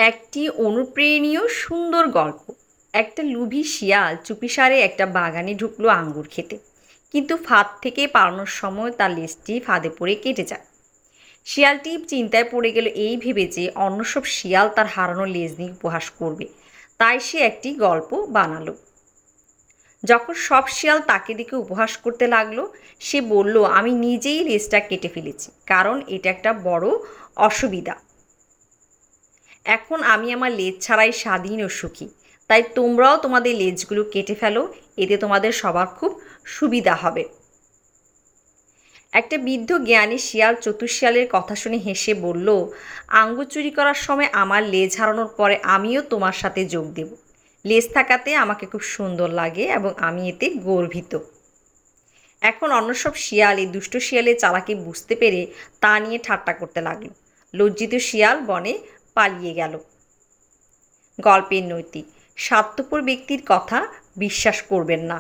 একটি অনুপ্রেরণীয় সুন্দর গল্প। একটা লোভী শিয়াল চুপিসারে একটা বাগানে ঢুকলো আঙ্গুর খেতে, কিন্তু ফাঁদ থেকে পালানোর সময় তার লেজটি ফাঁদে পড়ে কেটে যায়। শিয়ালটি চিন্তায় পড়ে গেল এই ভেবে যে অন্য সব শিয়াল তার হারানো লেজ নিয়ে উপহাস করবে। তাই সে একটি গল্প বানালো। যখন সব শিয়াল তাকে দেখে উপহাস করতে লাগলো, সে বলল, আমি নিজেই লেজটা কেটে ফেলেছি, কারণ এটা একটা বড় অসুবিধা। এখন আমি আমার লেজ ছাড়াই স্বাধীন ও সুখী। তাই তোমরাও তোমাদের লেজগুলো কেটে ফেলো, এতে তোমাদের সবার খুব সুবিধা হবে। একটা বৃদ্ধ জ্ঞানী শিয়াল চতুর শিয়ালের কথা শুনে হেসে বলল, আঙ্গুর চুরি করার সময় আমার লেজ হারানোর পরে আমিও তোমার সাথে যোগ দেব। লেজ থাকাতে আমাকে খুব সুন্দর লাগে এবং আমি এতে গর্বিত। এখন অন্য সব শিয়াল এই দুষ্ট শিয়ালের চালাকি বুঝতে পেরে তা নিয়ে ঠাট্টা করতে লাগলো। লজ্জিত শিয়াল বনে পালিয়ে গেল। গল্পের নৈতিক: স্বার্থপর ব্যক্তির কথা বিশ্বাস করবেন না।